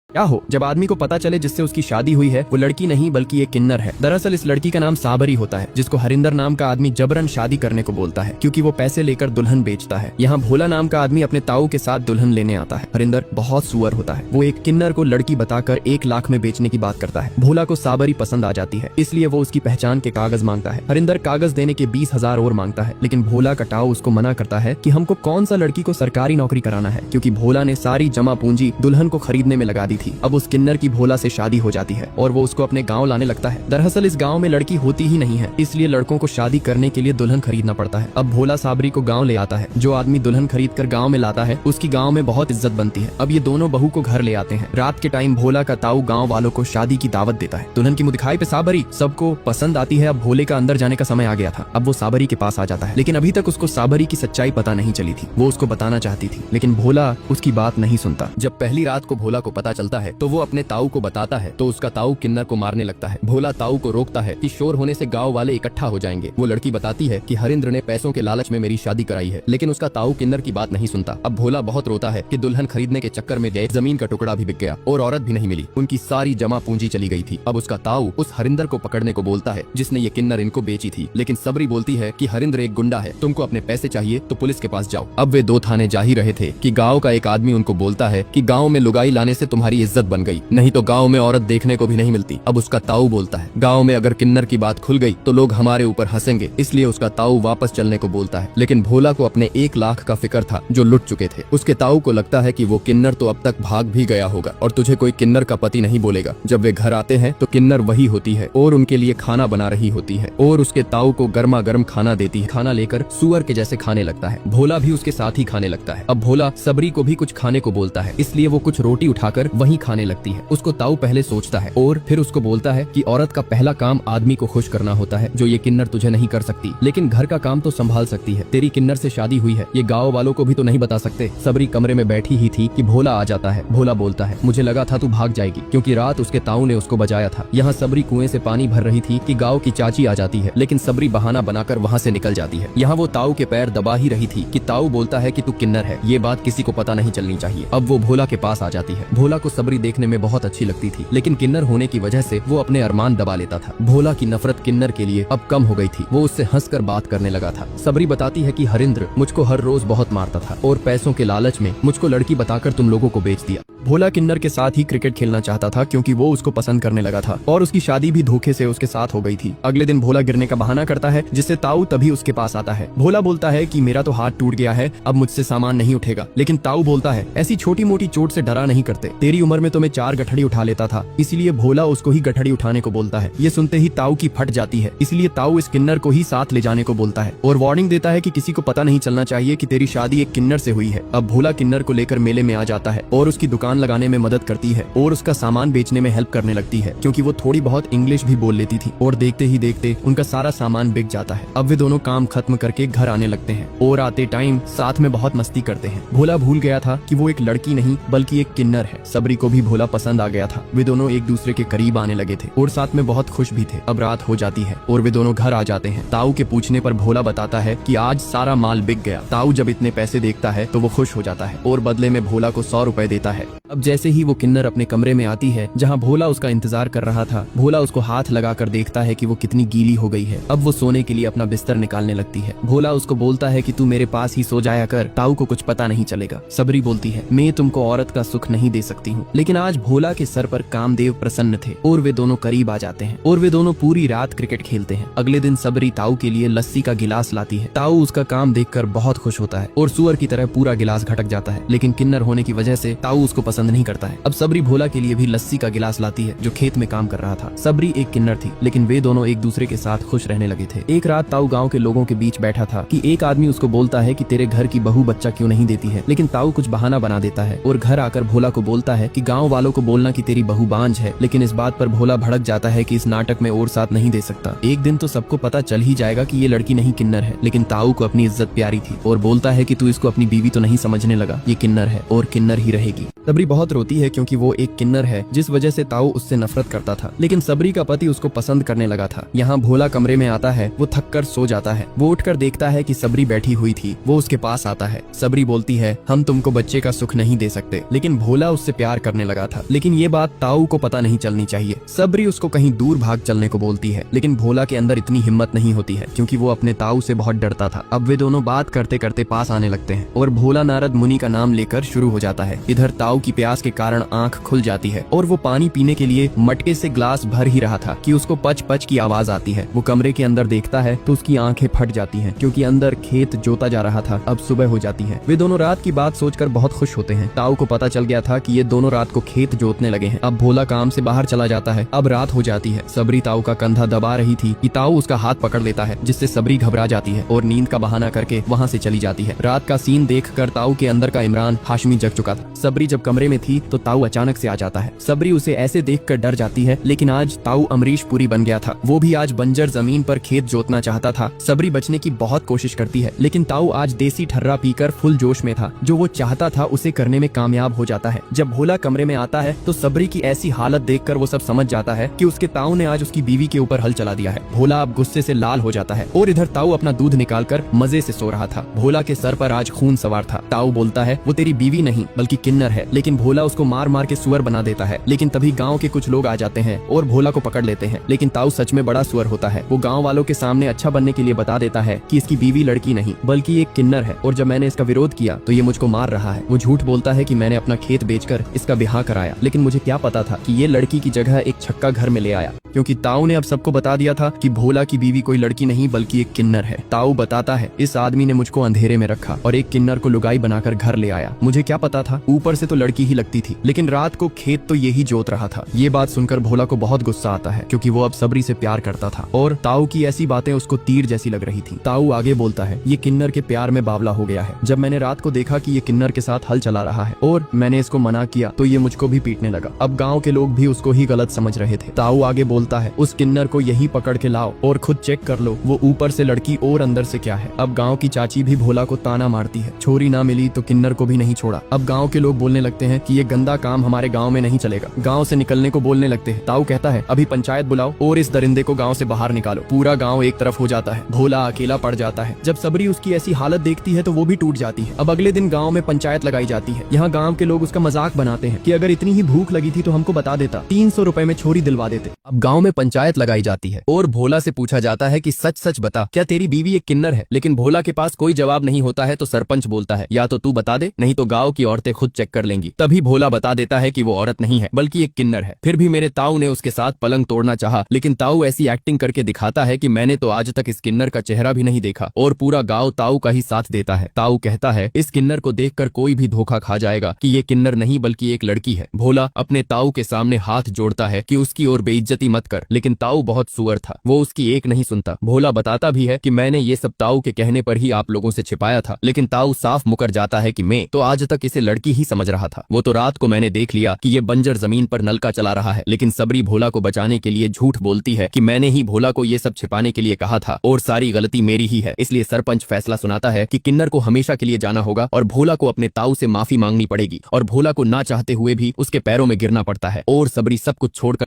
क्या हो जब आदमी को पता चले जिससे उसकी शादी हुई है वो लड़की नहीं बल्कि एक किन्नर है। दरअसल इस लड़की का नाम साबरी होता है, जिसको हरिंदर नाम का आदमी जबरन शादी करने को बोलता है क्योंकि वो पैसे लेकर दुल्हन बेचता है। यहाँ भोला नाम का आदमी अपने ताऊ के साथ दुल्हन लेने आता है। हरिंदर बहुत सुअर होता है, वो एक किन्नर को लड़की बताकर 1 लाख में बेचने की बात करता है। भोला को साबरी पसंद आ जाती है, इसलिए वो उसकी पहचान के कागज मांगता है। हरिंदर कागज देने के 20,000 और मांगता है, लेकिन भोला का ताऊ उसको मना करता है कि हमको कौन सा लड़की को सरकारी नौकरी कराना है, क्योंकि भोला ने सारी जमा पूंजी दुल्हन को खरीदने में लगा दी थी। अब उस किन्नर की भोला से शादी हो जाती है और वो उसको अपने गांव लाने लगता है। दरअसल इस गांव में लड़की होती ही नहीं है, इसलिए लड़कों को शादी करने के लिए दुल्हन खरीदना पड़ता है। अब भोला साबरी को गांव ले आता है। जो आदमी दुल्हन खरीद कर गांव में लाता है उसकी गांव में बहुत इज्जत बनती है। अब ये दोनों बहू को घर ले आते हैं। रात के टाइम भोला का ताऊ गाँव वालों को शादी की दावत देता है। दुल्हन की मुँह दिखाई पे साबरी सबको पसंद आती है। अब भोले का अंदर जाने का समय आ गया था। अब वो साबरी के पास आ जाता है, लेकिन अभी तक उसको साबरी की सच्चाई पता नहीं चली थी। वो उसको बताना चाहती थी, लेकिन भोला उसकी बात नहीं सुनता। जब पहली रात को भोला को पता चलता है तो वो अपने ताऊ को बताता है, तो उसका ताऊ किन्नर को मारने लगता है। भोला ताऊ को रोकता है कि शोर होने से गांव वाले इकट्ठा हो जाएंगे। वो लड़की बताती है कि हरिंद्र ने पैसों के लालच में मेरी शादी कराई है, लेकिन उसका ताऊ किन्नर की बात नहीं सुनता। अब भोला बहुत रोता है कि दुल्हन खरीदने के चक्कर में गए जमीन का टुकड़ा भी बिक गया और औरत भी नहीं मिली, उनकी सारी जमा पूंजी चली गई थी। अब उसका ताऊ उस हरिंदर को पकड़ने को बोलता है जिसने ये किन्नर इनको बेची थी, लेकिन सबरी बोलती है कि हरिंदर एक गुंडा है, तुमको अपने पैसे चाहिए तो पुलिस के पास जाओ। अब वे 2 थाने जा ही रहे थे कि गाँव का एक आदमी उनको बोलता है कि गाँव में लुगाई लाने से तुम्हारी इज्जत बन गई, नहीं तो गाँव में औरत देखने को भी नहीं मिलती। अब उसका ताऊ बोलता है गांव में अगर किन्नर की बात खुल गई तो लोग हमारे ऊपर हंसेंगे, इसलिए उसका ताऊ वापस चलने को बोलता है। लेकिन भोला को अपने 1 लाख का फिक्र था जो लुट चुके थे। उसके ताऊ को लगता है कि वो किन्नर तो अब तक भाग भी गया होगा और तुझे कोई किन्नर का पति नहीं बोलेगा। जब वे घर आते हैं तो किन्नर वही होती है और उनके लिए खाना बना रही होती है और उसके ताऊ को गर्मा गर्म खाना देती है। खाना लेकर सुअर के जैसे खाने लगता है। भोला भी उसके साथ ही खाने लगता है। अब भोला सबरी को भी कुछ खाने को बोलता है, इसलिए वो कुछ रोटी उठाकर वहीं खाने लगती है। उसको ताऊ पहले सोचता है और फिर उसको बोलता है कि औरत का पहला काम आदमी को खुश करना होता है, जो ये किन्नर तुझे नहीं कर सकती, लेकिन घर का काम तो संभाल सकती है। तेरी किन्नर से शादी हुई है, ये गाँव वालों को भी तो नहीं बता सकते। सबरी कमरे में बैठी ही थी कि भोला आ जाता है। भोला बोलता है मुझे लगा था तू भाग जाएगी, क्योंकि रात उसके ताऊ ने उसको बचाया था। यहाँ सबरी कुएं से पानी भर रही थी कि गाँव की चाची आ जाती है, लेकिन सबरी बहाना बनाकर वहाँ से निकल जाती है। यहाँ वो ताऊ के पैर दबा ही रही थी कि ताऊ बोलता है कि तू किन्नर है, ये बात किसी को पता नहीं चलनी चाहिए। अब वो भोला के पास आ जाती है। भोला को सबरी देखने में बहुत अच्छी लगती थी, लेकिन किन्नर होने की वजह से वो अपने अरमान दबा लेता था। भोला की नफरत किन्नर के लिए अब कम हो गई थी। वो उससे हंसकर बात करने लगा था। सबरी बताती है कि हरिंद्र मुझको हर रोज बहुत मारता था और पैसों के लालच में मुझको लड़की बताकर तुम लोगों को बेच दिया। भोला किन्नर के साथ ही क्रिकेट खेलना चाहता था क्योंकि वो उसको पसंद करने लगा था और उसकी शादी भी धोखे से उसके साथ हो गई थी। अगले दिन भोला गिरने का बहाना करता है, जिससे ताऊ तभी उसके पास आता है। भोला बोलता है कि मेरा तो हाथ टूट गया है, अब मुझसे सामान नहीं उठेगा, लेकिन ताऊ बोलता है ऐसी छोटी मोटी चोट से डरा नहीं करते, तेरी उम्र में तो मैं 4 गठड़ी उठा लेता था। इसलिए भोला उसको ही गठड़ी उठाने को बोलता है। ये सुनते ही ताऊ की फट जाती है, इसलिए ताऊ इस किन्नर को ही साथ ले जाने को बोलता है और वार्निंग देता है कि किसी को पता नहीं चलना चाहिए कि तेरी शादी एक किन्नर से हुई है। अब भोला किन्नर को लेकर मेले में आ जाता है और उसकी दुकान लगाने में मदद करती है और उसका सामान बेचने में हेल्प करने लगती है, क्योंकि वो थोड़ी बहुत इंग्लिश भी बोल लेती थी। और देखते ही देखते उनका सारा सामान बिक जाता है। अब वे दोनों काम खत्म करके घर आने लगते हैं और आते टाइम साथ में बहुत मस्ती करते हैं। भोला भूल गया था कि वो एक लड़की नहीं बल्कि एक किन्नर है। सबरी को भी भोला पसंद आ गया था। वे दोनों एक दूसरे के करीब आने लगे थे और साथ में बहुत खुश भी थे। अब रात हो जाती है और वे दोनों घर आ जाते हैं। ताऊ के पूछने पर भोला बताता है कि आज सारा माल बिक गया। ताऊ जब इतने पैसे देखता है तो वो खुश हो जाता है और बदले में भोला को 100 रुपए देता है। अब जैसे ही वो किन्नर अपने कमरे में आती है जहाँ भोला उसका इंतजार कर रहा था, भोला उसको हाथ लगाकर देखता है कि वो कितनी गीली हो गई है। अब वो सोने के लिए अपना बिस्तर निकालने लगती है। भोला उसको बोलता है कि तू मेरे पास ही सो जाया कर, ताऊ को कुछ पता नहीं चलेगा। सबरी बोलती है मैं तुमको औरत का सुख नहीं दे सकती हूँ, लेकिन आज भोला के सर पर कामदेव प्रसन्न थे और वे दोनों करीब आ जाते हैं और वे दोनों पूरी रात क्रिकेट खेलते हैं। अगले दिन सबरी ताऊ के लिए लस्सी का गिलास लाती है। ताऊ उसका काम देखकर बहुत खुश होता है और सुअर की तरह पूरा गिलास घटक जाता है, लेकिन किन्नर होने की वजह से ताऊ उसको पसंद नहीं करता है। अब सबरी भोला के लिए भी लस्सी का गिलास लाती है, जो खेत में काम कर रहा था। सबरी एक किन्नर थी, लेकिन वे दोनों एक दूसरे के साथ खुश रहने लगे थे। एक रात ताऊ गांव के लोगों के बीच बैठा था कि एक आदमी उसको बोलता है कि तेरे घर की बहू बच्चा क्यों नहीं देती है, लेकिन ताऊ कुछ बहाना बना देता है और घर आकर भोला को बोलता है कि गाँव वालों को बोलना कि तेरी बहू बांझ है। लेकिन इस बात पर भोला भड़क जाता है कि इस नाटक में और साथ नहीं दे सकता। एक दिन तो सबको पता चल ही जाएगा कि ये लड़की नहीं किन्नर है, लेकिन ताऊ को अपनी इज्जत प्यारी थी और बोलता है कि तू इसको अपनी बीवी तो नहीं समझने लगा, ये किन्नर है और किन्नर ही रहेगी। सबरी बहुत रोती है क्योंकि वो एक किन्नर है, जिस वजह से ताऊ उससे नफरत करता था। लेकिन सबरी का पति उसको पसंद करने लगा था। यहाँ भोला कमरे में आता है, वो थक कर सो जाता है। वो उठकर देखता है कि सबरी बैठी हुई थी। वो उसके पास आता है। सबरी बोलती है, हम तुमको बच्चे का सुख नहीं दे सकते। लेकिन भोला उससे प्यार करने लगा था। लेकिन ये बात ताऊ को पता नहीं चलनी चाहिए। सबरी उसको कहीं दूर भाग चलने को बोलती है, लेकिन भोला के अंदर इतनी हिम्मत नहीं होती है क्योंकि वो अपने ताऊ से बहुत डरता था। अब वे दोनों बात करते करते पास आने लगते हैं और भोला नारद मुनि का नाम लेकर शुरू हो जाता है। इधर ताऊ की प्यास के कारण आंख खुल जाती है और वो पानी पीने के लिए मटके से ग्लास भर ही रहा था कि उसको पच पच की आवाज आती है। वो कमरे के अंदर देखता है तो उसकी आंखें फट जाती हैं क्योंकि अंदर खेत जोता जा रहा था। अब सुबह हो जाती है। वे दोनों रात की बात सोचकर बहुत खुश होते हैं। ताऊ को पता चल गया था कि ये दोनों रात को खेत जोतने लगे हैं। अब भोला काम से बाहर चला जाता है। अब रात हो जाती है। सबरी ताऊ का कंधा दबा रही थी कि ताऊ उसका हाथ पकड़ लेता है, जिससे सबरी घबरा जाती है और नींद का बहाना करके वहाँ से चली जाती है। रात का सीन देखकर ताऊ के अंदर का इमरान हाशमी जग चुका था। सबरी जब कमरे में थी तो ताऊ अचानक से आ जाता है। सबरी उसे ऐसे देखकर डर जाती है, लेकिन आज ताऊ अमरीश पुरी बन गया था। वो भी आज बंजर जमीन पर खेत जोतना चाहता था। सबरी बचने की बहुत कोशिश करती है, लेकिन ताऊ आज देसी ठर्रा पीकर फुल जोश में था। जो वो चाहता था उसे करने में कामयाब हो जाता है। जब भोला कमरे में आता है तो सबरी की ऐसी हालत देखकर वो सब समझ जाता है कि उसके ताऊ ने आज उसकी बीवी के ऊपर हल चला दिया है। भोला अब गुस्से से लाल हो जाता है और इधर ताऊ अपना दूध निकालकर मजे से सो रहा था। भोला के सर पर आज खून सवार था। ताऊ बोलता है, वो तेरी बीवी नहीं बल्कि किन्नर है। लेकिन भोला उसको मार मार के सुअर बना देता है। लेकिन तभी गाँव के कुछ लोग आ जाते हैं और भोला को पकड़ लेते हैं। लेकिन ताऊ सच में बड़ा सुअर होता है। वो गाँव वालों के सामने अच्छा बनने के लिए बता देता है कि इसकी बीवी लड़की नहीं बल्कि एक किन्नर है और जब मैंने इसका विरोध किया तो ये मुझको मार रहा है। वो झूठ बोलता है कि मैंने अपना खेत बेचकर इसका ब्याह कराया, लेकिन मुझे क्या पता था कि ये लड़की की जगह एक छक्का घर में ले आया, क्योंकि ताऊ ने अब सबको बता दिया था कि भोला की बीवी कोई लड़की नहीं बल्कि एक किन्नर है। ताऊ बताता है, इस आदमी ने मुझको अंधेरे में रखा और एक किन्नर को लुगाई बनाकर घर ले आया। मुझे क्या पता था, ऊपर से तो लड़की ही लगती थी, लेकिन रात को खेत तो यही जोत रहा था। ये बात सुनकर भोला को बहुत गुस्सा आता है क्योंकि वो अब सबरी से प्यार करता था और ताऊ की ऐसी बातें उसको तीर जैसी लग रही थी। ताऊ आगे बोलता है, ये किन्नर के प्यार में बावला हो गया है। जब मैंने रात को देखा कि ये किन्नर के साथ हल चला रहा है और मैंने इसको मना किया तो ये मुझको भी पीटने लगा। अब गाँव के लोग भी उसको ही गलत समझ रहे थे। ताऊ आगे बोलता है, उस किन्नर को यही पकड़ के लाओ और खुद चेक कर लो वो ऊपर से लड़की और अंदर से क्या है। अब गांव की चाची भी भोला को ताना मारती है, छोरी ना मिली तो किन्नर को भी नहीं छोड़ा। अब गांव के लोग बोलने लगते हैं कि ये गंदा काम हमारे गांव में नहीं चलेगा। गांव से निकलने को बोलने लगते हैं। ताऊ कहता है, अभी पंचायत बुलाओ और इस दरिंदे को गांव से बाहर निकालो। पूरा गांव एक तरफ हो जाता है। भोला अकेला पड़ जाता है। जब सबरी उसकी ऐसी हालत देखती है तो वो भी टूट जाती है। अब अगले दिन गाँव में पंचायत लगाई जाती है। यहाँ गाँव के लोग उसका मजाक बनाते हैं कि अगर इतनी ही भूख लगी थी तो हमको बता देता, 300 रुपए में छोरी दिलवा देते। अब गाँव में पंचायत लगाई जाती है और भोला से पूछा जाता है कि सच सच बता, क्या तेरी बीवी एक किन्नर है? लेकिन भोला के पास कोई जवाब नहीं होता है तो सरपंच बोलता है, या तो तू बता दे, नहीं तो गांव की औरतें खुद चेक कर लेंगी। तभी भोला बता देता है कि वो औरत नहीं है बल्कि एक किन्नर है। फिर भी मेरे ताऊ ने उसके साथ पलंग तोड़ना चाहा, लेकिन ताऊ ऐसी एक्टिंग करके दिखाता है कि मैंने तो आज तक इस किन्नर का चेहरा भी नहीं देखा और पूरा गाँव ताऊ का ही साथ देता है। ताऊ कहता है, इस किन्नर को देखकर कोई भी धोखा खा जाएगा कि ये किन्नर नहीं बल्कि एक लड़की है। भोला अपने ताऊ के सामने हाथ जोड़ता है कि उसकी ओर बेइज्जती मत कर, लेकिन ताऊ बहुत सुअर था, वो उसकी एक नहीं सुनता। भोला बताता भी है कि मैंने ये सब ताऊ के कहने पर ही आप लोगों से छिपाया था, लेकिन ताऊ साफ मुकर जाता है कि मैं तो आज तक इसे लड़की ही समझ रहा था। वो तो रात को मैंने देख लिया कि ये बंजर जमीन पर नलका चला रहा है। लेकिन सबरी भोला को बचाने के लिए झूठ बोलती है कि मैंने ही भोला को ये सब छिपाने के लिए कहा था और सारी गलती मेरी ही है। इसलिए सरपंच फैसला सुनाता है कि किन्नर को हमेशा के लिए जाना होगा और भोला को अपने ताऊ से माफी मांगनी पड़ेगी और भोला को ना चाहते हुए भी उसके पैरों में गिरना पड़ता है और सबरी सब कुछ छोड़कर